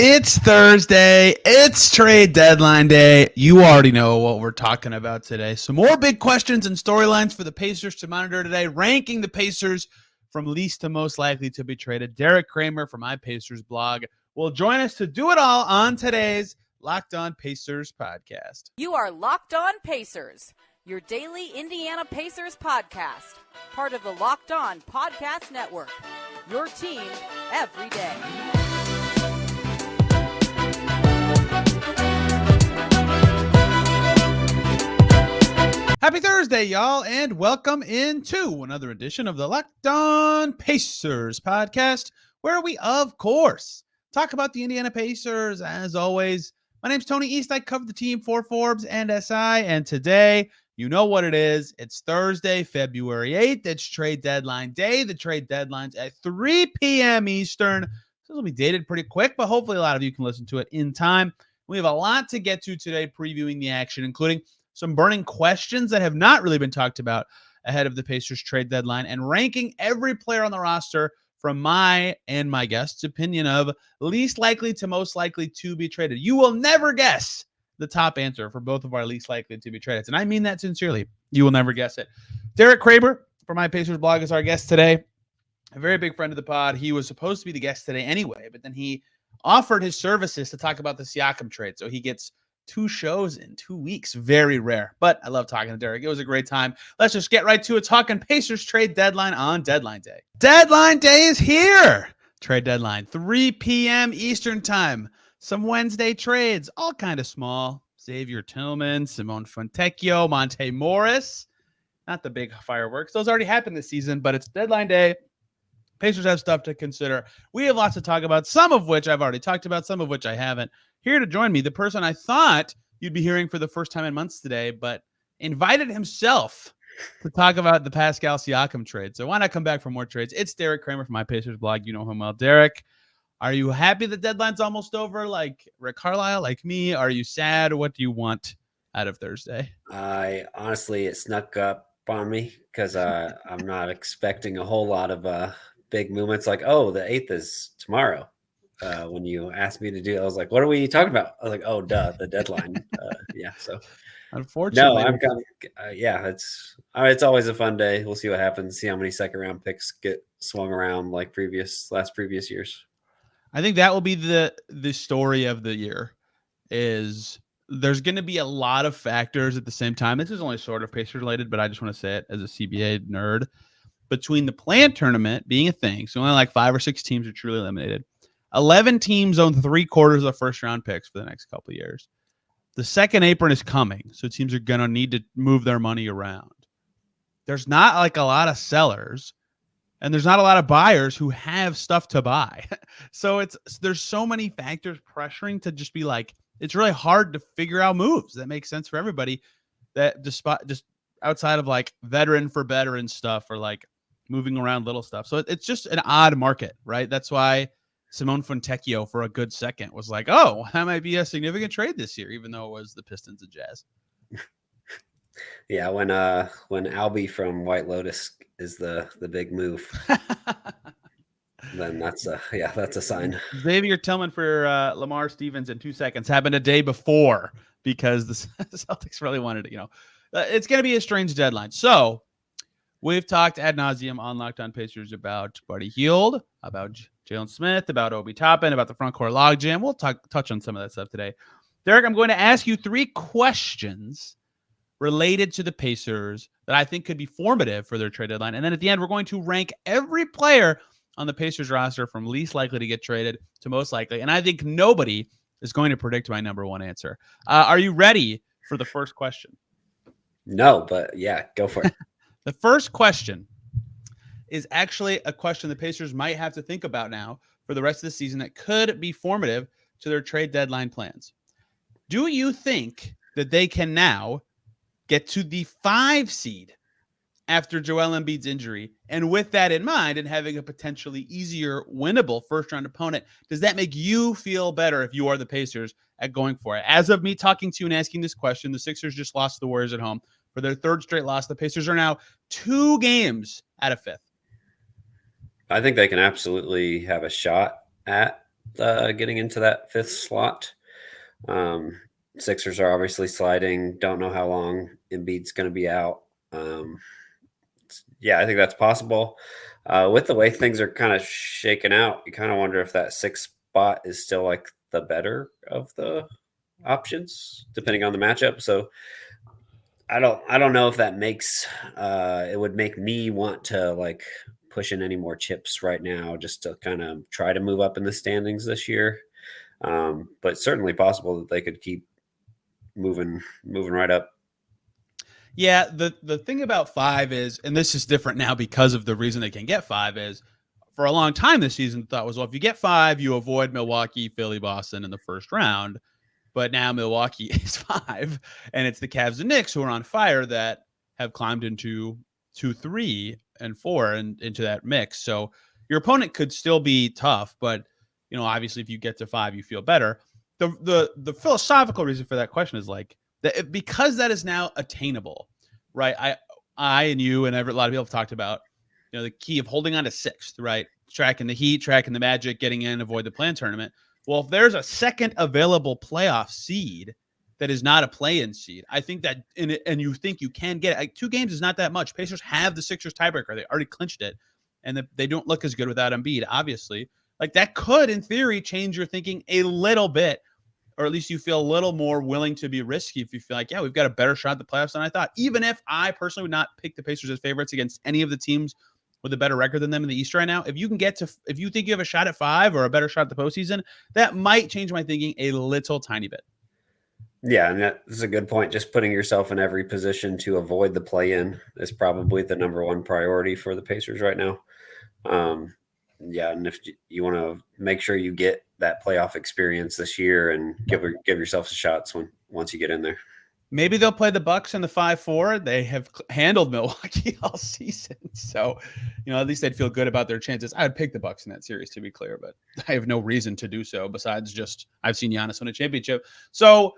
It's Thursday. It's trade deadline day. You already know what we're talking about today. Some more big questions and storylines for the Pacers to monitor today, ranking the Pacers from least to most likely to be traded. Derek Kramer from iPacersblog will join us to do it all on today's Locked On Pacers podcast. You are Locked On Pacers, your daily Indiana Pacers podcast, part of the Locked On Podcast Network, your team every day. Happy Thursday, y'all, and welcome into another edition of the Locked On Pacers podcast, where we, of course, talk about the Indiana Pacers. As always, my name's Tony East. I cover the team for Forbes and SI, and today, you know what it is. It's Thursday, February 8th. It's trade deadline day. The trade deadline's at 3 p.m. Eastern. This will be dated pretty quick, but hopefully a lot of you can listen to it in time. We have a lot to get to today, previewing the action, including some burning questions that have not really been talked about ahead of the Pacers trade deadline, and ranking every player on the roster from my and my guest's opinion of least likely to most likely to be traded. You will never guess the top answer for both of our least likely to be traded, and I mean that sincerely. You will never guess it. Derek Kramer from iPacersblog is our guest today. A very big friend of the pod. He was supposed to be the guest today anyway, but then he offered his services to talk about the Siakam trade, so he gets 2 shows in 2 weeks. Very rare, but I love talking to Derek. It was a great time. Let's just get right to it, talking Pacers trade deadline on deadline day. Deadline day is here. Trade deadline, 3 p.m. Eastern time. Some Wednesday trades, all kind of small. Xavier Tillman, Simone Fontecchio, Monte Morris. Not the big fireworks. Those already happened this season, but it's deadline day. Pacers have stuff to consider. We have lots to talk about, some of which I've already talked about, some of which I haven't. Here to join me, the person I thought you'd be hearing for the first time in months today, but invited himself to talk about the Pascal Siakam trade. So why not come back for more trades? It's Derek Kramer from iPacersblog. You know him well. Derek, are you happy the deadline's almost over like Rick Carlisle, like me? Are you sad? What do you want out of Thursday? Honestly, it snuck up on me because I'm not expecting a whole lot of big movements like, oh, the 8th is tomorrow. When you asked me to do it, I was like, what are we talking about? I was like, oh, duh, the deadline. Yeah, so unfortunately, no, I'm kind of, it's always a fun day. We'll see what happens, see how many second round picks get swung around like previous years. I think that will be the story of the year. Is there's going to be a lot of factors at the same time. This is only sort of Pacers related, but I just want to say it as a CBA nerd. Between the play-in tournament being a thing, so only like 5 or 6 teams are truly eliminated. 11 teams own 3/4 of the first-round picks for the next couple of years. The second apron is coming, so teams are going to need to move their money around. There's not like a lot of sellers, and there's not a lot of buyers who have stuff to buy. So there's so many factors pressuring to just be like, it's really hard to figure out moves that make sense for everybody, that just outside of like veteran for veteran stuff or like moving around little stuff. So it's just an odd market, right? That's why Simone Fontecchio for a good second was like, oh, that might be a significant trade this year, even though it was the Pistons and Jazz. Yeah, when Albie from White Lotus is the big move, then that's a sign. Xavier Tillman for Lamar Stevens in 2 seconds happened a day before because the Celtics really wanted it. It's going to be a strange deadline. So we've talked ad nauseum on Locked On Pacers about Buddy Hield, about Jalen Smith, about Obi Toppin, about the front court logjam. We'll touch on some of that stuff today. Derek, I'm going to ask you 3 questions related to the Pacers that I think could be formative for their trade deadline. And then at the end, we're going to rank every player on the Pacers roster from least likely to get traded to most likely. And I think nobody is going to predict my number 1 answer. Are you ready for the first question? No, but yeah, go for it. The first question is actually a question the Pacers might have to think about now for the rest of the season that could be formative to their trade deadline plans. Do you think that they can now get to the 5 seed after Joel Embiid's injury? And with that in mind and having a potentially easier winnable first-round opponent, does that make you feel better if you are the Pacers at going for it? As of me talking to you and asking this question, the Sixers just lost to the Warriors at home for their 3rd straight loss. The Pacers are now 2 games out of 5th. I think they can absolutely have a shot at getting into that 5th slot. Sixers are obviously sliding. Don't know how long Embiid's going to be out. Yeah, I think that's possible. With the way things are kind of shaken out, you kind of wonder if that 6th spot is still like the better of the options, depending on the matchup. So I don't know if that makes it would make me want to like push in any more chips right now, just to kind of try to move up in the standings this year. But certainly possible that they could keep moving right up. Yeah, the thing about 5 is, and this is different now because of the reason they can get 5 is, for a long time this season, thought was, well, if you get 5, you avoid Milwaukee, Philly, Boston in the first round. But now Milwaukee is 5, and it's the Cavs and Knicks who are on fire that have climbed into 2, 3, and 4 and into that mix. So your opponent could still be tough, but obviously, if you get to 5, you feel better. The philosophical reason for that question is like that, because that is now attainable, right? I and you and a lot of people have talked about the key of holding on to 6th, right? Tracking the Heat, tracking the Magic, getting in, avoid the play-in tournament. Well, if there's a second available playoff seed that is not a play-in seed, I think that and you think you can get it. Like, 2 games is not that much. Pacers have the Sixers tiebreaker. They already clinched it, and they don't look as good without Embiid, obviously. Like, that could, in theory, change your thinking a little bit, or at least you feel a little more willing to be risky if you feel like, yeah, we've got a better shot at the playoffs than I thought. Even if I personally would not pick the Pacers as favorites against any of the teams with a better record than them in the East right now, if you think you have a shot at 5 or a better shot at the postseason, that might change my thinking a little tiny bit. Yeah, and that is a good point. Just putting yourself in every position to avoid the play-in is probably the number one priority for the Pacers right now. Yeah, and if you want to make sure you get that playoff experience this year and give yourself shots once you get in there. Maybe they'll play the Bucks in the 5-4. They have handled Milwaukee all season, so at least they'd feel good about their chances. I'd pick the Bucks in that series, to be clear, but I have no reason to do so besides just I've seen Giannis win a championship. So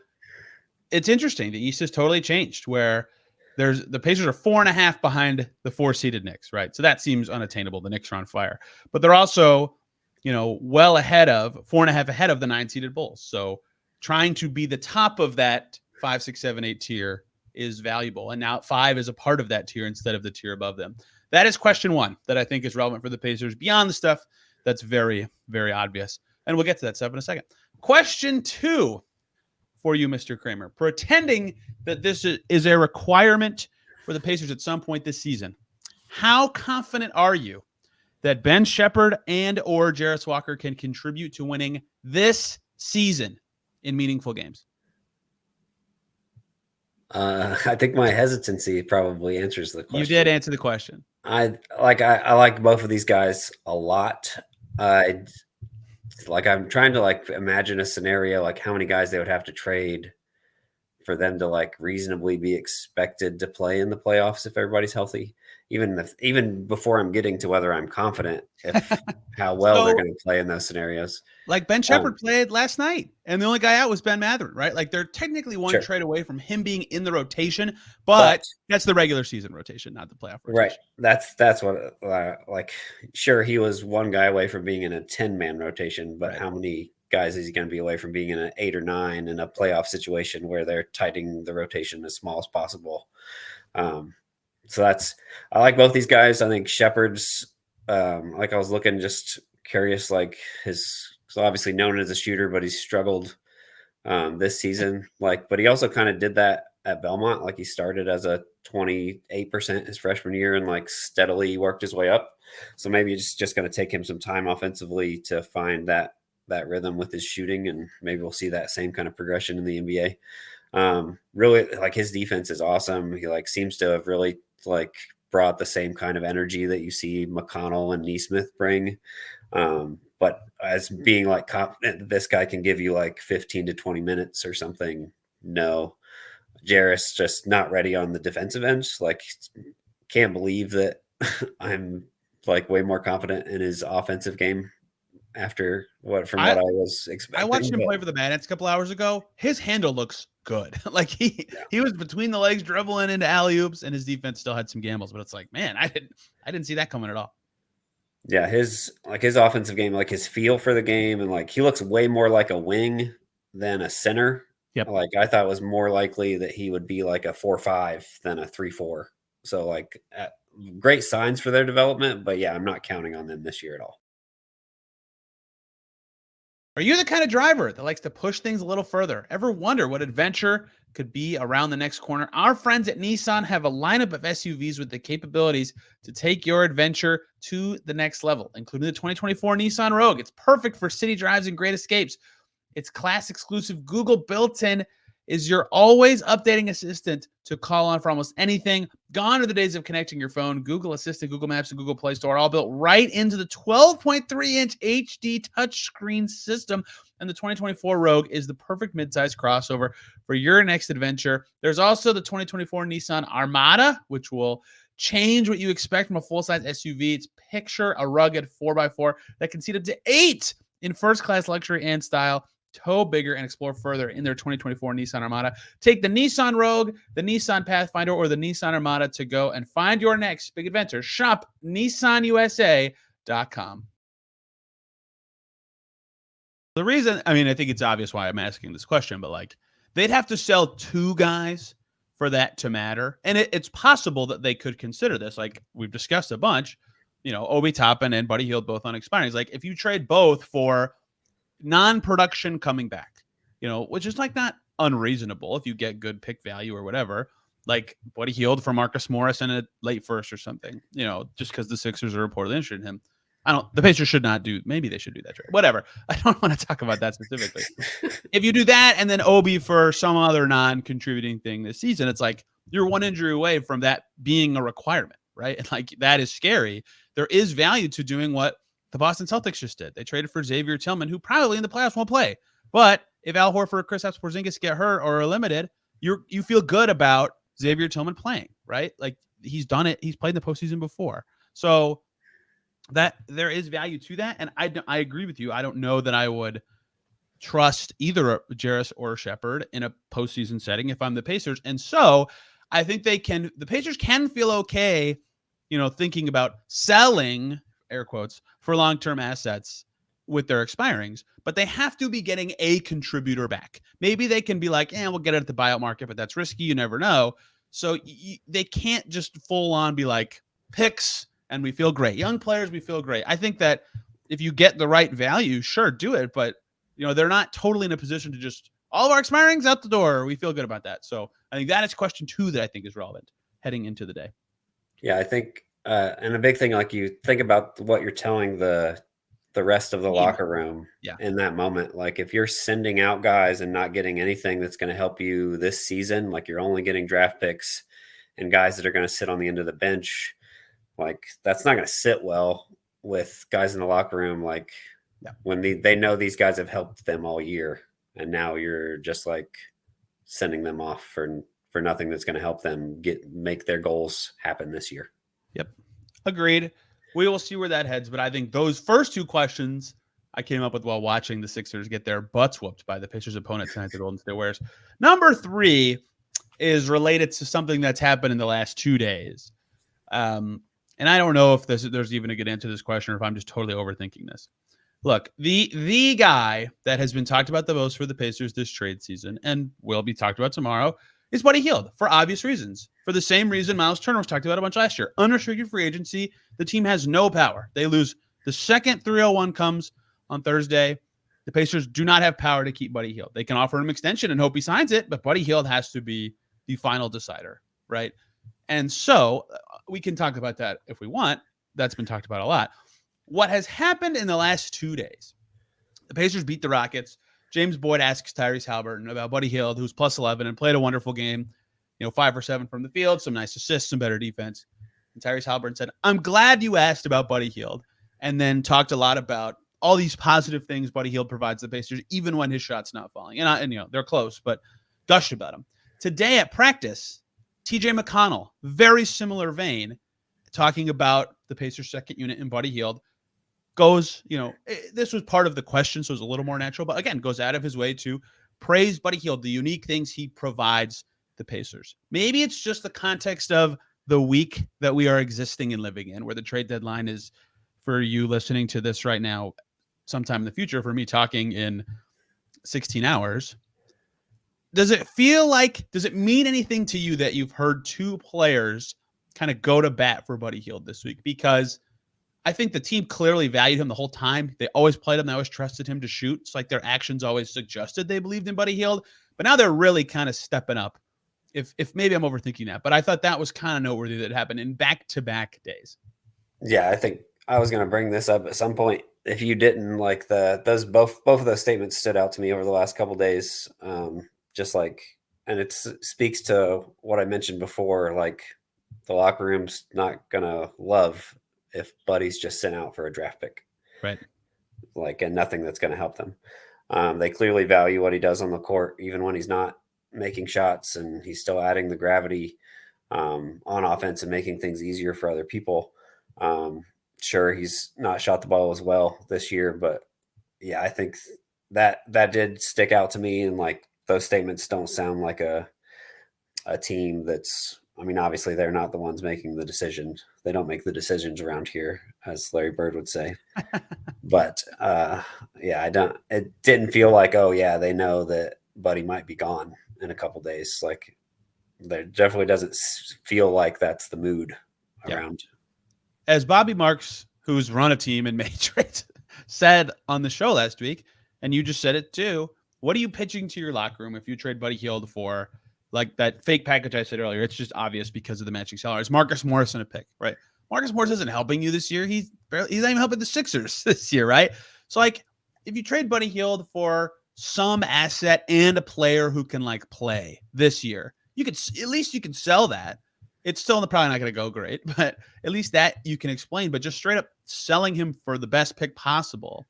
it's interesting. The East has totally changed, where the Pacers are 4.5 behind the 4-seeded Knicks, right? So that seems unattainable. The Knicks are on fire, but they're also well ahead of 4.5 ahead of the 9-seeded Bulls. So trying to be the top of that 5, 6, 7, 8 tier is valuable. And now 5 is a part of that tier instead of the tier above them. That is question 1 that I think is relevant for the Pacers beyond the stuff that's very, very obvious. And we'll get to that stuff in a second. Question 2 for you, Mr. Kramer. Pretending that this is a requirement for the Pacers at some point this season, how confident are you that Ben Shepard and or Jarus Walker can contribute to winning this season in meaningful games? I think my hesitancy probably answers the question. You did answer the question. I like both of these guys a lot. I'm trying to imagine a scenario, like how many guys they would have to trade for them to reasonably be expected to play in the playoffs if everybody's healthy. Even before I'm getting to whether I'm confident how well they're going to play in those scenarios. Like Ben Shepard played last night, and the only guy out was Ben Mathurin, right? Like, they're technically one trade away from him being in the rotation, but that's the regular season rotation, not the playoff rotation. Right. That's what sure, he was one guy away from being in a 10-man rotation, but how many guys is he going to be away from being in an 8 or 9 in a playoff situation where they're tightening the rotation as small as possible? So I like both these guys. I think Shepard's I was looking, just curious, he's obviously known as a shooter, but he's struggled this season. But he also kind of did that at Belmont. He started as a 28% his freshman year and steadily worked his way up. So maybe it's just going to take him some time offensively to find that rhythm with his shooting, and maybe we'll see that same kind of progression in the NBA. Really, his defense is awesome. He seems to have really brought the same kind of energy that you see McConnell and Nesmith bring. But as being confident this guy can give you 15 to 20 minutes or something, no. Jarus just not ready on the defensive end. Can't believe that I'm way more confident in his offensive game after what I was expecting. I watched him play for the Madness a couple hours ago. His handle looks good. He was between the legs dribbling into alley-oops, and his defense still had some gambles, but it's man, I didn't see that coming at all. Yeah, his offensive game, like his feel for the game, and like he looks way more like a wing than a center. Yep. Like I thought it was more likely that he would be like a 4-5 than a 3-4. So like great signs for their development, but yeah, I'm not counting on them this year at all. Are you the kind of driver that likes to push things a little further? Ever wonder what adventure could be around the next corner? Our friends at Nissan have a lineup of SUVs with the capabilities to take your adventure to the next level, including the 2024 Nissan Rogue. It's perfect for city drives and great escapes. Its class exclusive Google built-in is your always updating assistant to call on for almost anything. Gone are the days of connecting your phone. Google Assistant, Google Maps, and Google Play Store are all built right into the 12.3-inch HD touchscreen system. And the 2024 Rogue is the perfect midsize crossover for your next adventure. There's also the 2024 Nissan Armada, which will change what you expect from a full-size SUV. It's picture a rugged 4x4 that can seat up to 8 in first-class luxury and style. Tow bigger and explore further in their 2024 Nissan Armada. Take the Nissan Rogue, the Nissan Pathfinder, or the Nissan Armada to go and find your next big adventure. Shop nissanusa.com. The reason, I mean, I think it's obvious why I'm asking this question, but like they'd have to sell 2 guys for that to matter. And it's possible that they could consider this. Like we've discussed a bunch, Obi Toppin and Buddy Hield both on expiring. Like if you trade both for non-production coming back, which is like not unreasonable if you get good pick value or whatever, like Buddy Hield for Marcus Morris in a late first or something, just because the Sixers are reportedly interested in him. The Pacers should not do, maybe they should do that trade. Whatever. I don't want to talk about that specifically. If you do that and then Obi for some other non-contributing thing this season, it's like you're one injury away from that being a requirement, right? And like that is scary. There is value to doing what the Boston Celtics just did. They traded for Xavier Tillman, who probably in the playoffs won't play. But if Al Horford, Kristaps Porzingis get hurt or are limited, you feel good about Xavier Tillman playing, right? Like he's done it. He's played in the postseason before. So that there is value to that. And I agree with you. I don't know that I would trust either Jarus or Shepard in a postseason setting if I'm the Pacers. And so I think the Pacers can feel okay, thinking about selling, air quotes, for long-term assets with their expirings, but they have to be getting a contributor back. Maybe they can be like, we'll get it at the buyout market, but that's risky. You never know. So they can't just full on be like picks and we feel great. Young players, we feel great. I think that if you get the right value, sure, do it. But, they're not totally in a position to just all of our expirings out the door. We feel good about that. So I think that is question 2 that I think is relevant heading into the day. Yeah, I think, and a big thing, like you think about what you're telling the rest of the locker room in that moment. Like if you're sending out guys and not getting anything that's going to help you this season, like you're only getting draft picks and guys that are going to sit on the end of the bench, like that's not going to sit well with guys in the locker room. Like when they know these guys have helped them all year, and now you're just like sending them off for nothing that's going to help them make their goals happen this year. Yep. Agreed. We will see where that heads, but I think those first 2 questions I came up with while watching the Sixers get their butts whooped by the Pacers' opponent tonight, the Golden State Warriors. Number 3 is related to something that's happened in the last 2 days. And I don't know if there's even a good answer to this question or if I'm just totally overthinking this. Look, the guy that has been talked about the most for the Pacers this trade season and will be talked about tomorrow is Buddy Hield for obvious reasons. For the same reason Myles Turner was talked about a bunch last year. Unrestricted free agency. The team has no power. They lose the second 301 comes on Thursday. The Pacers do not have power to keep Buddy Hield. They can offer him extension and hope he signs it, but Buddy Hield has to be the final decider, right? And so we can talk about that if we want. That's been talked about a lot. What has happened in the last 2 days? The Pacers beat the Rockets. James Boyd asks Tyrese Haliburton about Buddy Hield, who's plus 11 and played a wonderful game. 5 for 7 from the field, some nice assists, some better defense. And Tyrese Haliburton said, "I'm glad you asked about Buddy Hield," and then talked a lot about all these positive things Buddy Hield provides the Pacers, even when his shot's not falling. And they're close, but gushed about him. Today at practice, TJ McConnell, very similar vein, talking about the Pacers' second unit in Buddy Hield, goes, this was part of the question, so it was a little more natural, but again, goes out of his way to praise Buddy Hield, the unique things he provides the Pacers. Maybe it's just the context of the week that we are existing and living in, where the trade deadline is for you listening to this right now, sometime in the future, for me talking in 16 hours. Does it mean anything to you that you've heard two players kind of go to bat for Buddy Hield this week? Because I think the team clearly valued him the whole time. They always played him. They always trusted him to shoot. It's like their actions always suggested they believed in Buddy Hield. But now they're really kind of stepping up. If maybe I'm overthinking that, but I thought that was kind of noteworthy that it happened in back-to-back days. Yeah, I think I was going to bring this up at some point. If you didn't, like, both of those statements stood out to me over the last couple of days. Just like, and it speaks to what I mentioned before. Like, the locker room's not gonna love if Buddy's just sent out for a draft pick, right? Like, and nothing that's going to help them. They clearly value what he does on the court, even when he's not making shots, and he's still adding the gravity on offense and making things easier for other people. Sure, he's not shot the ball as well this year, but yeah, I think that did stick out to me. And like, those statements don't sound like a team that's, I mean, obviously they're not the ones making the decisions. They don't make the decisions around here, as Larry Bird would say. But yeah, it didn't feel like, oh yeah, they know that Buddy might be gone in a couple days. Like, there definitely doesn't feel like that's the mood around. As Bobby Marks, who's run a team and made trades, said on the show last week, and you just said it too, what are you pitching to your locker room if you trade Buddy Hield for like that fake package I said earlier? It's just obvious because of the matching salaries. Marcus Morris in a pick, right? Marcus Morris isn't helping you this year. He's not even helping the Sixers this year, right? So like, if you trade Buddy Hield for some asset and a player who can like play this year, you could at least you can sell that. It's still probably not going to go great, but at least that you can explain. But just straight up selling him for the best pick possible,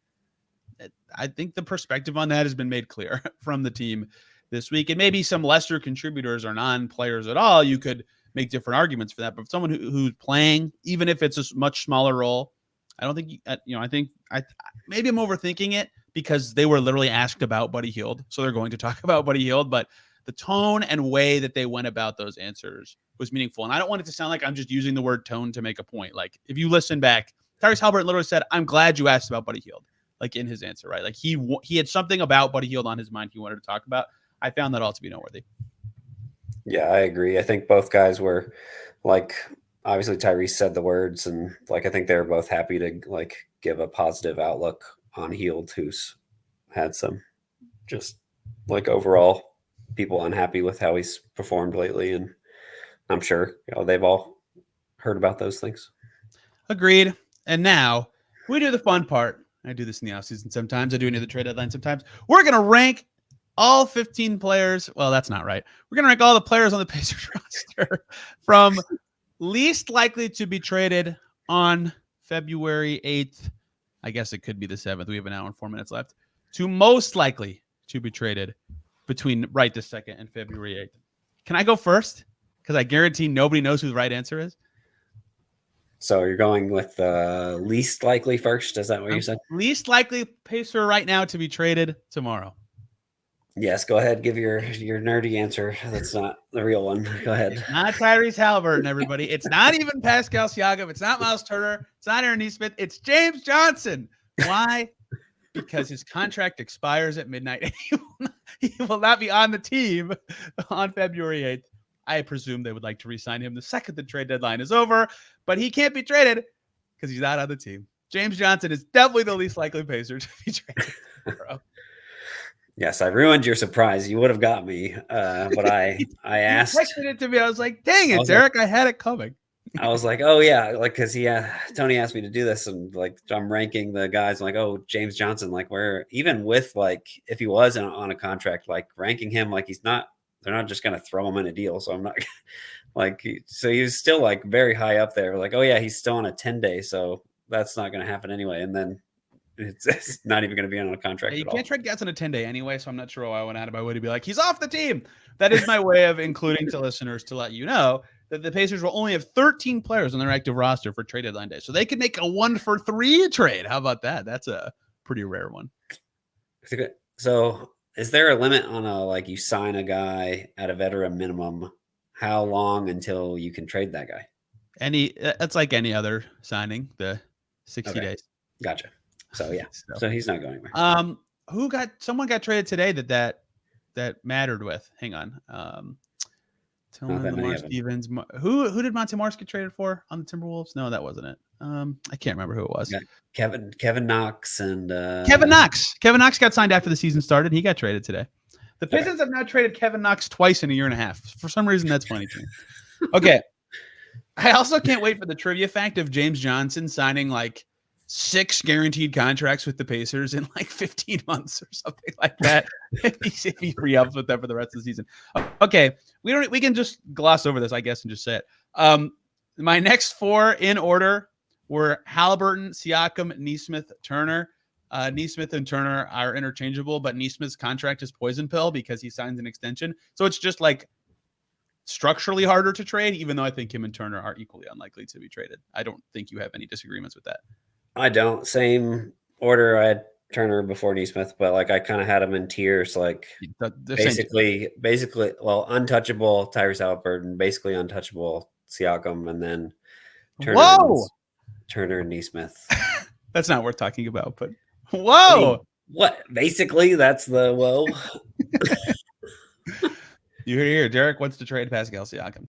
I think the perspective on that has been made clear from the team this week. And maybe some lesser contributors or non-players at all, you could make different arguments for that. But someone who's playing, even if it's a much smaller role, I don't think, I think maybe I'm overthinking it because they were literally asked about Buddy Hield. So they're going to talk about Buddy Hield, but the tone and way that they went about those answers was meaningful. And I don't want it to sound like I'm just using the word tone to make a point. Like, if you listen back, Tyrese Haliburton literally said, "I'm glad you asked about Buddy Hield," like in his answer, right? Like he had something about Buddy Hield on his mind he wanted to talk about. I found that all to be noteworthy. Yeah, I agree. I think both guys were like, obviously Tyrese said the words, and like, I think they were both happy to like give a positive outlook on Hield, who's had some just like overall people unhappy with how he's performed lately. And I'm sure they've all heard about those things. Agreed. And now we do the fun part. I do this in the offseason sometimes. I do it near the trade deadline sometimes. We're going to rank all 15 players. Well, that's not right. We're going to rank all the players on the Pacers roster from least likely to be traded on February 8th. I guess it could be the 7th. We have an hour and 4 minutes left. To most likely to be traded between right this second and February 8th. Can I go first? Because I guarantee nobody knows who the right answer is. So you're going with least likely first? Is that what you said? Least likely Pacer right now to be traded tomorrow. Yes, go ahead. Give your nerdy answer. That's not the real one. Go ahead. It's not Tyrese Haliburton, everybody. It's not even Pascal Siakam. It's not Myles Turner. It's not Aaron Nesmith. It's James Johnson. Why? Because his contract expires at midnight. He will not be on the team on February 8th. I presume they would like to re-sign him the second the trade deadline is over, but he can't be traded because he's not on the team. James Johnson is definitely the least likely Pacer to be traded tomorrow. Yes, I ruined your surprise. You would have got me, but I asked. You texted it to me. I was like, "Dang it, Derek! I had it coming." I was like, "Oh yeah," like because Tony asked me to do this, and like I'm ranking the guys. I'm like, "Oh, James Johnson." Like, where even with like if he was on a contract, like ranking him like he's not. They're not just going to throw him in a deal. So I'm not like, so he was still like very high up there. Like, oh yeah, he's still on a 10-day. So that's not going to happen anyway. And then it's not even going to be on a contract. You can't trade guys on a 10-day anyway. So I'm not sure why I went out of my way to be like, he's off the team. That is my way of including to listeners to let you know that the Pacers will only have 13 players on their active roster for trade deadline day. So they could make a 1-for-3 trade. How about that? That's a pretty rare one. So is there a limit on like you sign a guy at a veteran minimum? How long until you can trade that guy? That's like any other signing. 60 days. Gotcha. So yeah, so he's not going anywhere. Someone got traded today that mattered with. Hang on. Tillman, Lamar Stevens. Who did Monte Morris get traded for on the Timberwolves? No, that wasn't it. I can't remember who it was. Yeah, Kevin Knox and Kevin Knox. Kevin Knox got signed after the season started. He got traded today. The Pistons have now traded Kevin Knox twice in a year and a half. For some reason, that's funny to me. Okay. I also can't wait for the trivia fact of James Johnson signing like 6 guaranteed contracts with the Pacers in like 15 months or something like that. if he re-ups with them for the rest of the season. Okay. We can just gloss over this, I guess, and just say it. My next 4 in order were Haliburton, Siakam, Nesmith, Turner. Nesmith and Turner are interchangeable, but Nesmith's contract is poison pill because he signs an extension. So it's just like structurally harder to trade, even though I think him and Turner are equally unlikely to be traded. I don't think you have any disagreements with that. I don't. Same order. I had Turner before Nesmith, but like I kind of had them in tiers, like basically, well, untouchable Tyrese Haliburton, basically untouchable Siakam, and then Turner and Nesmith. That's not worth talking about, but whoa. What? Basically, that's the whoa. You hear here, Derek wants to trade Pascal Siakam.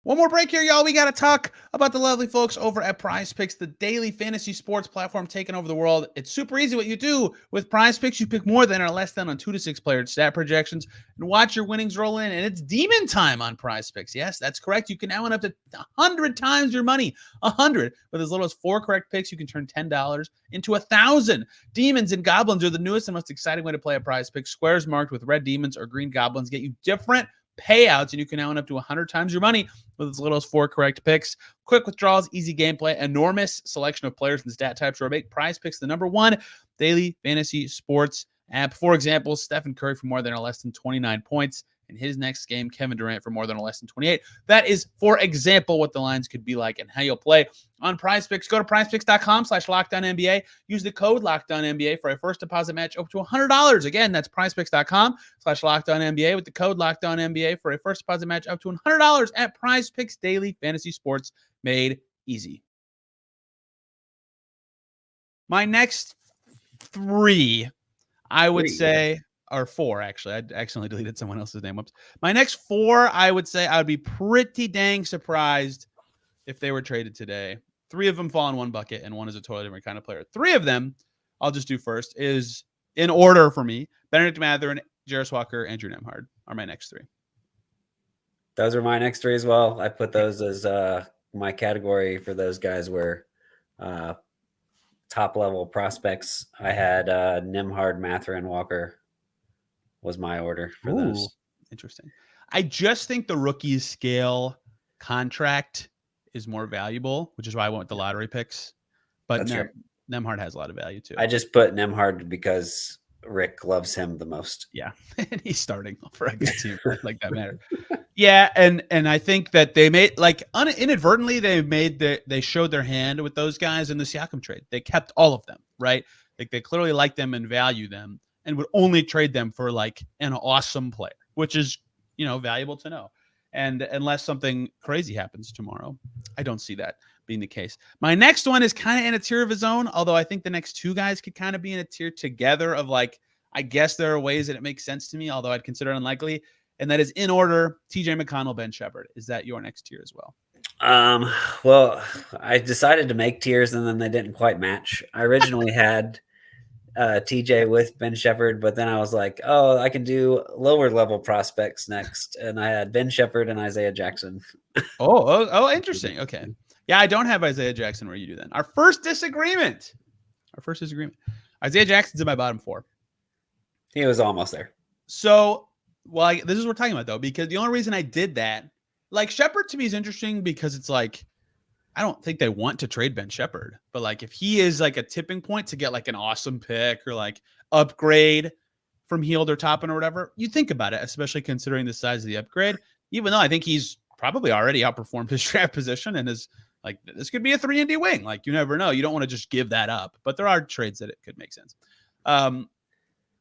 One more break here, y'all. We got to talk about the lovely folks over at Prize Picks, the daily fantasy sports platform taking over the world. It's super easy what you do with Prize Picks. You pick more than or less than on 2 to 6 player stat projections and watch your winnings roll in. And it's demon time on Prize Picks. Yes, that's correct. You can now win up to 100 times your money. 100. With as little as 4 correct picks, you can turn $10 into 1,000. Demons and goblins are the newest and most exciting way to play a Prize Picks. Squares marked with red demons or green goblins get you different payouts, and you can now win up to 100 times your money with as little as 4 correct picks. Quick withdrawals, easy gameplay, enormous selection of players and stat types will make Prize Picks the #1 daily fantasy sports app. For example, Stephen Curry for more than or less than 29 points in his next game, Kevin Durant for more than or less than 28. That is, for example, what the lines could be like and how you'll play on Prize Picks. Go to prizepicks.com/LockedOnNBA. Use the code LockedOnNBA for a first deposit match up to $100. Again, that's prizepicks.com/LockedOnNBA with the code LockedOnNBA for a first deposit match up to $100 at Prize Picks Daily Fantasy Sports, made easy. My next 3, I would say, or 4, actually. I accidentally deleted someone else's name. Whoops. My next 4, I would say I would be pretty dang surprised if they were traded today. 3 of them fall in one bucket, and one is a totally different kind of player. 3 of them, I'll just do first, is in order for me. Bennedict, Mathurin, Jarus Walker, Andrew Nembhard are my next 3. Those are my next 3 as well. I put those as my category for those guys were top level prospects. I had Nembhard, Mathurin, Walker was my order for those. Interesting. I just think the rookies scale contract is more valuable, which is why I went with the lottery picks. But Nembhard has a lot of value too. I just put Nembhard because Rick loves him the most. Yeah, and he's starting for a good team like that matter. Yeah, and I think that they made inadvertently they showed their hand with those guys in the Siakam trade. They kept all of them, right? Like they clearly like them and value them, and would only trade them for like an awesome player, which is valuable to know. And unless something crazy happens tomorrow, I don't see that being the case. My next one is kind of in a tier of his own, although I think the next 2 guys could kind of be in a tier together of like, I guess there are ways that it makes sense to me, although I'd consider it unlikely. And that is in order, TJ McConnell, Ben Shepard. Is that your next tier as well? Well, I decided to make tiers and then they didn't quite match. I originally had TJ with Ben Shepard, but then I was like, oh, I can do lower level prospects next. And I had Ben Shepard and Isaiah Jackson. Oh, interesting. Okay. Yeah, I don't have Isaiah Jackson where you do then. Our first disagreement. Isaiah Jackson's in my bottom 4. He was almost there. So, this is what we're talking about, though, because the only reason I did that, like, Shepard to me is interesting because it's like, I don't think they want to trade Ben Shepard, but like if he is like a tipping point to get like an awesome pick or like upgrade from Hield or Toppin or whatever, you think about it, especially considering the size of the upgrade, even though I think he's probably already outperformed his draft position and is like, this could be a 3-and-D wing. Like you never know. You don't want to just give that up, but there are trades that it could make sense. I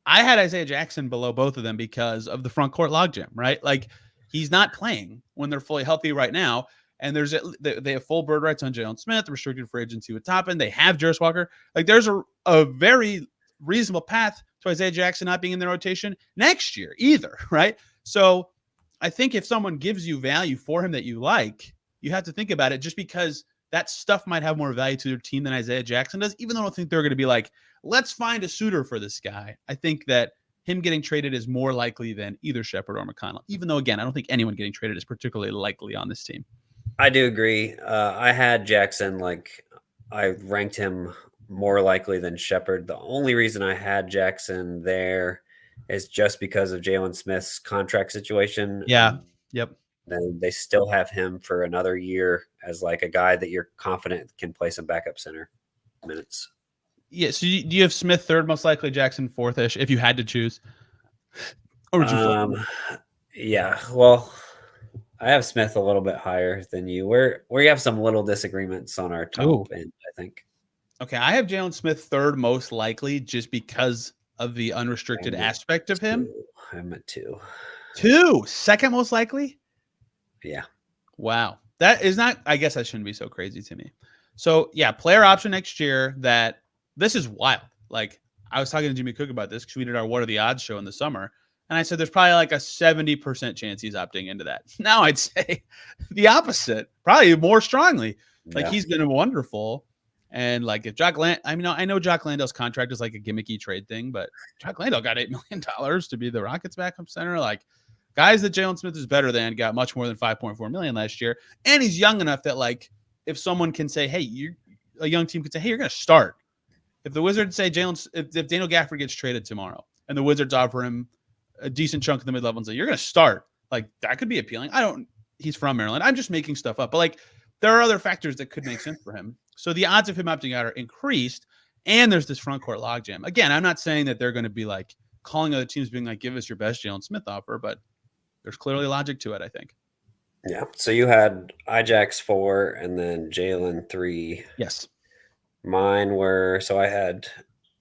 had Isaiah Jackson below both of them because of the front court logjam, right? Like he's not playing when they're fully healthy right now. And they have full bird rights on Jalen Smith, restricted free agency with Toppin. They have Jarus Walker. Like there's a very reasonable path to Isaiah Jackson not being in the rotation next year either, right? So I think if someone gives you value for him that you like, you have to think about it just because that stuff might have more value to their team than Isaiah Jackson does, even though I don't think they're going to be like, let's find a suitor for this guy. I think that him getting traded is more likely than either Shepard or McConnell, even though, again, I don't think anyone getting traded is particularly likely on this team. I do agree. I had Jackson, like, I ranked him more likely than Shepard. The only reason I had Jackson there is just because of Jalen Smith's contract situation. Yeah. Yep. Then they still have him for another year as like a guy that you're confident can play some backup center minutes. Yeah. So do you have Smith third, most likely Jackson fourth-ish, if you had to choose? Or would you yeah. Well, I have Smith a little bit higher than you. We have some little disagreements on our top end, I think. Okay, I have Jalen Smith third most likely just because of the unrestricted aspect of him. I'm at 2. 2, second most likely? Yeah. Wow. That is not, I guess that shouldn't be so crazy to me. So, yeah, player option next year that this is wild. Like, I was talking to Jimmy Cook about this because we did our What Are the Odds show in the summer. And I said, there's probably like a 70% chance he's opting into that. Now I'd say the opposite, probably more strongly. Like he's been wonderful. And like if Jock Land, I know Jock Landale's contract is like a gimmicky trade thing, but Jock Landale got $8 million to be the Rockets backup center. Like guys that Jalen Smith is better than got much more than $5.4 million last year. And he's young enough that like if someone can say, hey, a young team could say, hey, you're going to start. If the Wizards say if Daniel Gafford gets traded tomorrow and the Wizards offer him a decent chunk of the mid-level and say, you're going to start, like that could be appealing. He's from Maryland. I'm just making stuff up, but like there are other factors that could make sense for him. So the odds of him opting out are increased. And there's this front court logjam. Again, I'm not saying that they're going to be like calling other teams being like, give us your best Jalen Smith offer, but there's clearly logic to it, I think. Yeah. So you had Ijax 4 and then Jalen 3. Yes. Mine were, so I had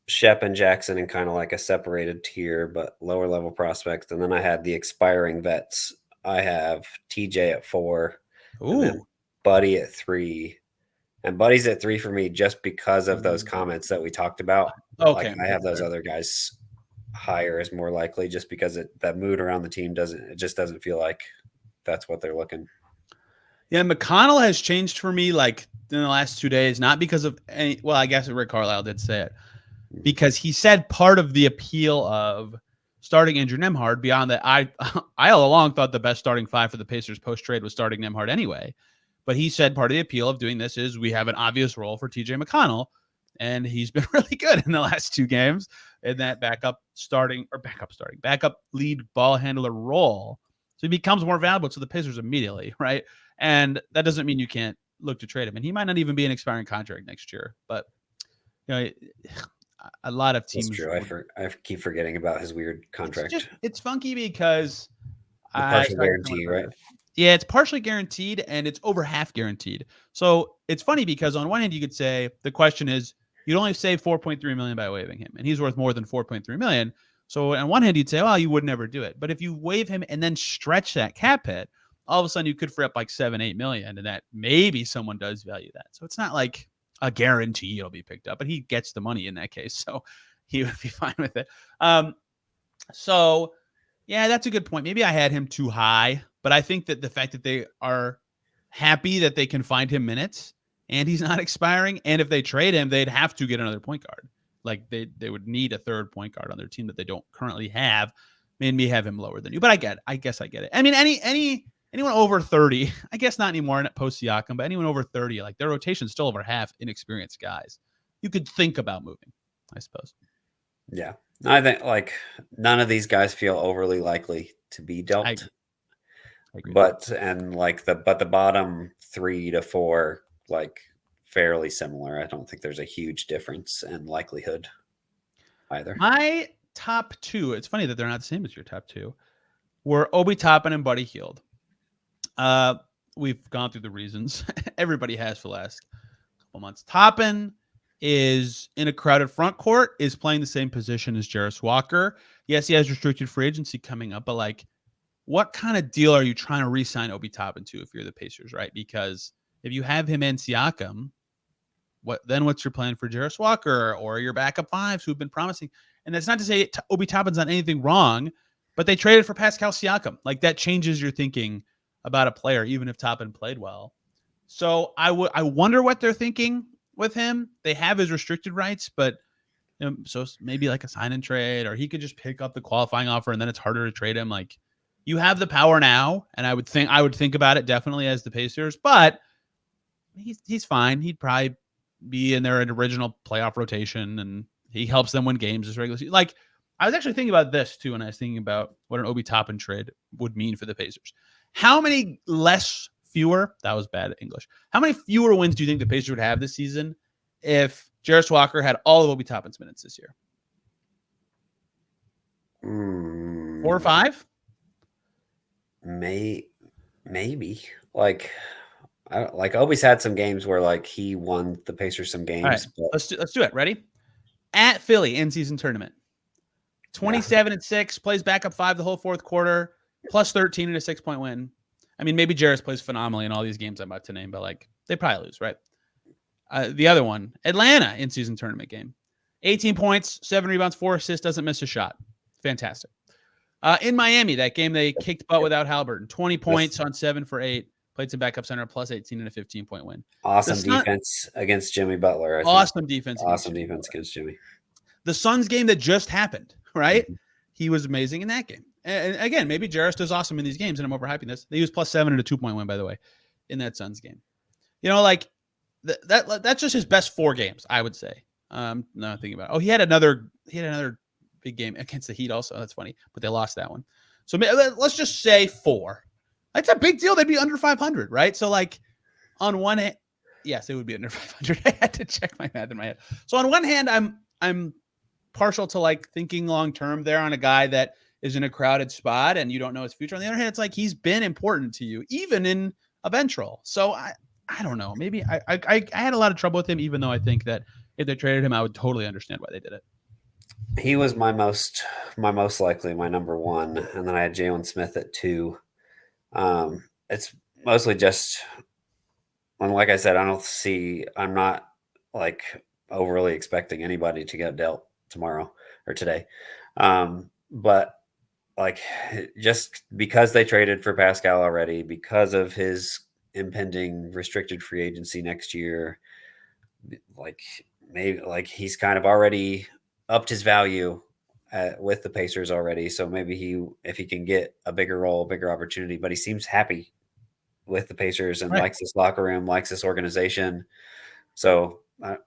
Shep and Jackson in kind of like a separated tier, but lower level prospects. And then I had the expiring vets. I have TJ at 4. Ooh. And then Buddy at 3. And Buddy's at 3 for me just because of those comments that we talked about. Okay. Like I have those other guys higher as more likely just because that mood around the team just doesn't feel like that's what they're looking. Yeah, McConnell has changed for me like in the last 2 days, not because of any, well, I guess Rick Carlisle did say it, because he said part of the appeal of starting Andrew Nembhard beyond that, I all along thought the best starting 5 for the Pacers post-trade was starting Nembhard anyway. But he said part of the appeal of doing this is we have an obvious role for TJ McConnell, and he's been really good in the last 2 games in that backup lead ball handler role. So he becomes more valuable to the Pacers immediately, right? And that doesn't mean you can't look to trade him. And he might not even be an expiring contract next year. But you know, a lot of teams. That's true. I keep forgetting about his weird contract. It's funky because partial guarantee, right? Yeah, it's partially guaranteed and it's over half guaranteed. So it's funny because on one hand you could say the question is you'd only save $4.3 million by waiving him, and he's worth more than $4.3 million. So on one hand you'd say, well, you would never do it. But if you waive him and then stretch that cap hit, all of a sudden you could free up like $7-8 million, and that maybe someone does value that. So it's not like a guarantee it'll be picked up, but he gets the money in that case, so he would be fine with it. So yeah, that's a good point. Maybe I had him too high, but I think that the fact that they are happy that they can find him minutes and he's not expiring, and if they trade him, they'd have to get another point guard. Like they would need a third point guard on their team that they don't currently have. Made me have him lower than you, but I guess I get it. I mean, anyone over 30, I guess not anymore post Siakam, but anyone over 30, like their rotation's still over half inexperienced guys. You could think about moving, I suppose. Yeah. I think like none of these guys feel overly likely to be dealt. I agree. But the bottom 3 to 4, like fairly similar. I don't think there's a huge difference in likelihood either. My top 2, it's funny that they're not the same as your top 2, were Obi Toppin and Buddy Hield. We've gone through the reasons everybody has for the last couple months. Toppin is in a crowded front court, is playing the same position as Jarus Walker. Yes, he has restricted free agency coming up, but like what kind of deal are you trying to re-sign Obi Toppin to if you're the Pacers, right? Because if you have him and Siakam, what's your plan for Jarus Walker or your backup fives who've been promising? And that's not to say Obi Toppin's done anything wrong, but they traded for Pascal Siakam. Like, that changes your thinking about a player, even if Toppin played well. So I wonder what they're thinking with him. They have his restricted rights, but so maybe like a sign and trade, or he could just pick up the qualifying offer and then it's harder to trade him. Like, you have the power now, and I would think about it definitely as the Pacers, but he's fine. He'd probably be in their original playoff rotation, and he helps them win games as regular season. Like, I was actually thinking about this too when I was thinking about what an Obi Toppin trade would mean for the Pacers. How many fewer, that was bad English. How many fewer wins do you think the Pacers would have this season if Jarus Walker had all of Obi Toppin's minutes this year? 4 or 5? Maybe. Like Obi's had some games where like he won the Pacers some games. Right. But... Let's do it. Ready? At Philly in-season tournament. 27-6, plays backup 5 the whole fourth quarter, plus 13 in a 6-point win. I mean, maybe Jarus plays phenomenally in all these games I'm about to name, but like, they probably lose, right? The other one, Atlanta in-season tournament game. 18 points, 7 rebounds, 4 assists, doesn't miss a shot. Fantastic. In Miami, that game they kicked butt without Haliburton. 20 points on 7 for 8. Played some backup center, plus 18 in a 15-point win. Awesome defense against Jimmy Butler. Awesome defense against Jimmy. The Suns game that just happened, right? Mm-hmm. He was amazing in that game. And again, maybe Jarus does awesome in these games, and I'm overhyping this. They used plus 7 in a 2-point win, by the way, in that Suns game. Like, that's just his best 4 games, I would say. No, thinking about it. Oh, he had another big game against the Heat also. That's funny, but they lost that one. So let's just say 4. That's a big deal. They'd be under 500, right? So like, on one hand, yes, it would be under 500. I had to check my math in my head. So on one hand, I'm partial to like thinking long term there on a guy that is in a crowded spot and you don't know his future. On the other hand, it's like he's been important to you, even in a bench role. So I don't know. Maybe I had a lot of trouble with him, even though I think that if they traded him, I would totally understand why they did it. He was my most likely, my number 1, and then I had Jalen Smith at 2. It's mostly just, and like I said, I'm not like overly expecting anybody to get dealt tomorrow or today. But like, just because they traded for Pascal already, because of his impending restricted free agency next year, like maybe like he's kind of already upped his value with the Pacers already. So maybe if he can get a bigger role, bigger opportunity, but he seems happy with the Pacers and likes this locker room, likes this organization. So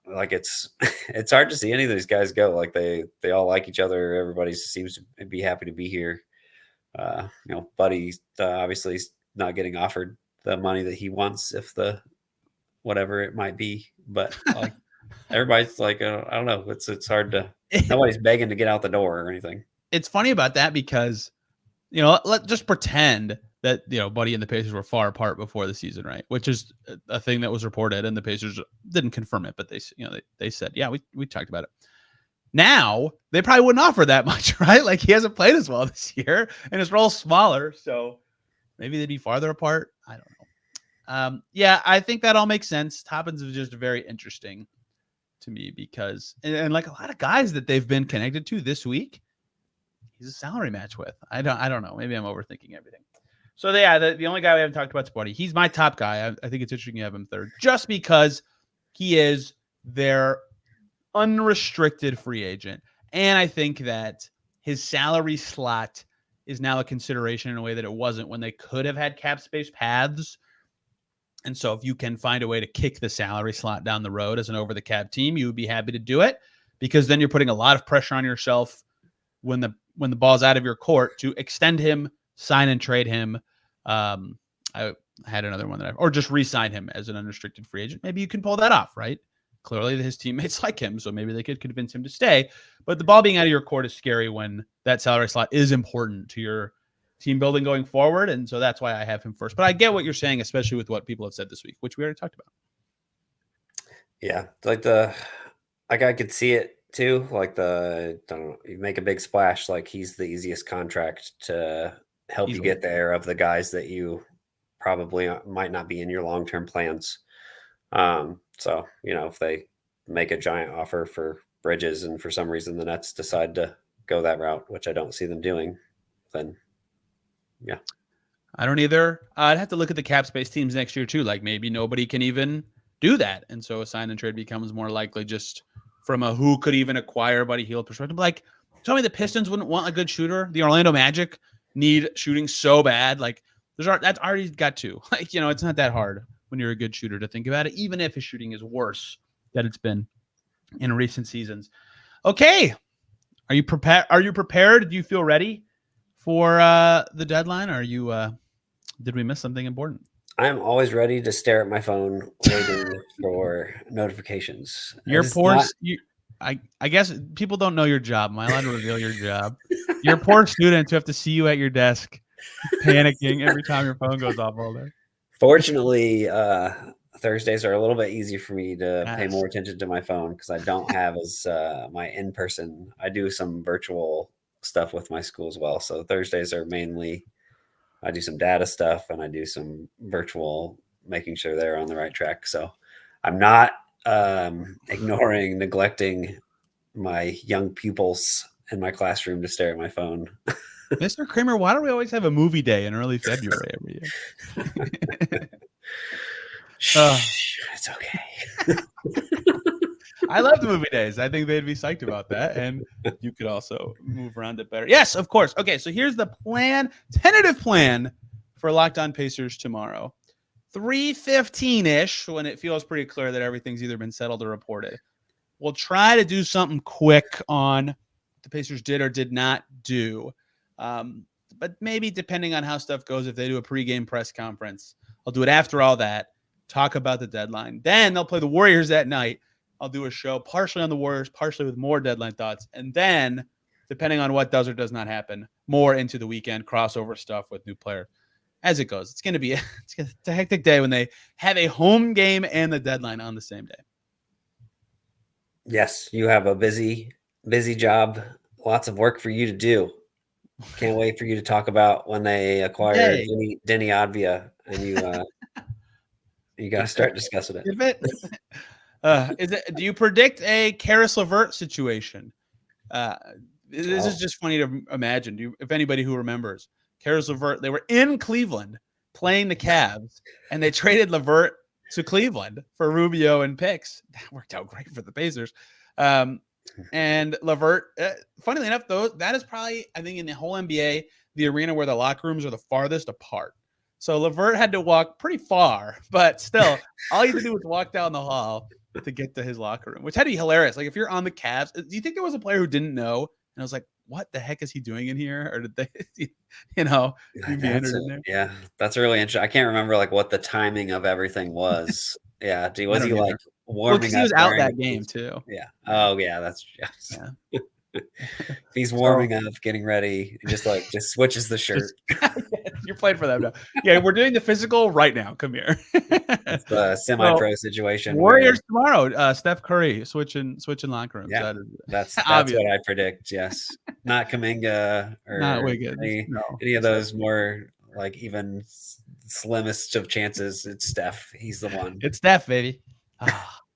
like it's hard to see any of these guys go. Like they all like each other. Everybody seems to be happy to be here. Buddy obviously is not getting offered the money that he wants, if the whatever it might be, but like everybody's like, I don't know. It's hard to, nobody's begging to get out the door or anything. It's funny about that because, let's just pretend that, Buddy and the Pacers were far apart before the season, right? Which is a thing that was reported, and the Pacers didn't confirm it, but they said, yeah, we talked about it. Now they probably wouldn't offer that much, right? Like, he hasn't played as well this year and his role's smaller. So maybe they'd be farther apart. I don't know. Yeah, I think that all makes sense. Toppins is just very interesting to me because, and like a lot of guys that they've been connected to this week, he's a salary match with. I don't know. Maybe I'm overthinking everything. So yeah, the only guy we haven't talked about is Buddy. He's my top guy. I think it's interesting you have him third, just because he is their unrestricted free agent. And I think that his salary slot is now a consideration in a way that it wasn't when they could have had cap space paths. And so if you can find a way to kick the salary slot down the road as an over the cap team, you would be happy to do it, because then you're putting a lot of pressure on yourself when the ball's out of your court to extend him, sign and trade him. I had another one or just re-sign him as an unrestricted free agent. Maybe you can pull that off, right? Clearly his teammates like him, so maybe they could convince him to stay. But the ball being out of your court is scary when that salary slot is important to your team building going forward. And so that's why I have him first. But I get what you're saying, especially with what people have said this week, which we already talked about. Yeah. Like I could see it too. Like you make a big splash. Like he's the easiest contract to help Easily. you get there of the guys that you probably might not be in your long-term plans. So, if they make a giant offer for Bridges and for some reason the Nets decide to go that route, which I don't see them doing, then yeah. I don't either. I'd have to look at the cap space teams next year too. Like maybe nobody can even do that. And so a sign and trade becomes more likely just from a who could even acquire Buddy Hield perspective. Like, tell me the Pistons wouldn't want a good shooter. The Orlando Magic need shooting so bad. Like that's already got two. Like, it's not that hard when you're a good shooter to think about it, even if his shooting is worse than it's been in recent seasons. Okay. Are you prepared? Do you feel ready for the deadline? Or are you did we miss something important? I'm always ready to stare at my phone waiting for notifications. I guess people don't know your job. Am I allowed to reveal your job? Your poor students who have to see you at your desk panicking every time your phone goes off all day. Fortunately, Thursdays are a little bit easier for me to pay more attention to my phone because I don't have as my in-person. I do some virtual stuff with my school as well. So Thursdays are mainly I do some data stuff and I do some virtual, making sure they're on the right track. So I'm not neglecting my young pupils in my classroom to stare at my phone. Mr. Kramer, why do we always have a movie day in early February every year? It's okay. I love the movie days. I think they'd be psyched about that. And you could also move around it better. Yes, of course. Okay, so here's the plan, tentative plan for Locked On Pacers tomorrow. 3:15-ish, when it feels pretty clear that everything's either been settled or reported. We'll try to do something quick on what the Pacers did or did not do. But maybe depending on how stuff goes, if they do a pregame press conference, I'll do it after all that, talk about the deadline. Then they'll play the Warriors that night. I'll do a show partially on the Warriors, partially with more deadline thoughts. And then, depending on what does or does not happen, more into the weekend crossover stuff with new players as it goes. It's going to be it's a hectic day when they have a home game and the deadline on the same day. Yes, you have a busy job. Lots of work for you to do. Can't wait for you to talk about when they acquired Denny Advia and you got to start discussing it. Do you predict a Caris LeVert situation? This is just funny to imagine. If anybody who remembers, Caris LeVert, they were in Cleveland playing the Cavs, and they traded LeVert to Cleveland for Rubio and picks. That worked out great for the Pacers. And LeVert, funnily enough, though, that is probably, I think, in the whole NBA, the arena where the locker rooms are the farthest apart. So LeVert had to walk pretty far, but still, all he had to do was walk down the hall to get to his locker room, which had to be hilarious. Like, if you're on the Cavs, do you think there was a player who didn't know? And I was like, what the heck is he doing in here? Or did they, be entered in there? Yeah, that's really interesting. I can't remember like what the timing of everything was. Yeah. Was he like warming up? He was out that game too. Yeah. Oh yeah. That's yeah. He's warming up, getting ready, just switches the shirt. You're playing for them now. Yeah, we're doing the physical right now. Come here. It's the semi-pro situation. Warriors tomorrow. Steph Curry switching locker rooms. Yeah, that's what I predict. Yes, not Kuminga or not Wiggins. Any of those more like even slimmest of chances. It's Steph. He's the one. It's Steph, baby.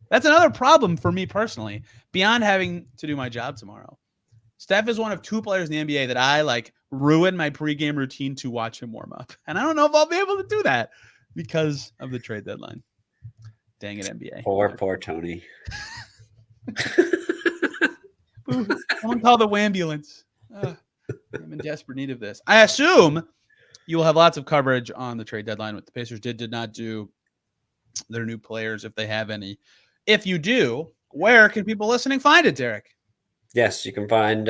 That's another problem for me personally. Beyond having to do my job tomorrow, Steph is one of two players in the NBA that I ruin my pregame routine to watch him warm up. And I don't know if I'll be able to do that because of the trade deadline. Dang it, NBA. Poor Tony. Someone call the Wambulance. I'm in desperate need of this. I assume you will have lots of coverage on the trade deadline. What the Pacers did not do, their new players, if they have any. If you do, where can people listening find it, Derek? Yes, you can find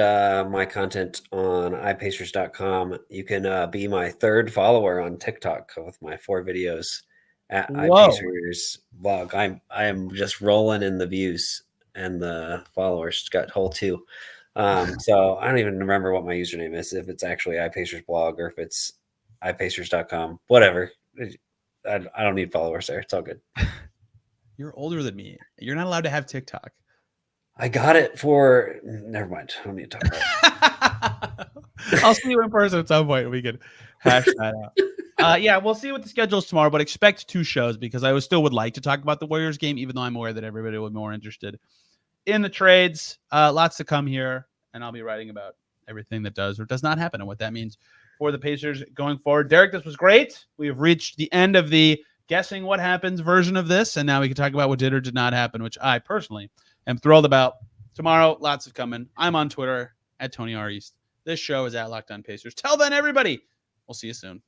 my content on iPacers.com. You can be my third follower on TikTok with my 4 videos at iPacersblog. I am just rolling in the views and the followers. Got whole 2. So I don't even remember what my username is, if it's actually iPacersblog or if it's iPacers.com. Whatever. I don't need followers there. It's all good. You're older than me. You're not allowed to have TikTok. I got it for. Never mind. I don't need to talk about it. I'll see you in person at some point. We can hash that out. Yeah, we'll see what the schedule is tomorrow, but expect 2 shows because I still would like to talk about the Warriors game, even though I'm aware that everybody will be more interested in the trades. Lots to come here, and I'll be writing about everything that does or does not happen and what that means for the Pacers going forward. Derek, this was great. We have reached the end of the guessing what happens version of this, and now we can talk about what did or did not happen, which I personally am thrilled about. Tomorrow, lots of coming. I'm on Twitter at Tony R. East. This show is at Locked On Pacers. Till then, everybody, we'll see you soon.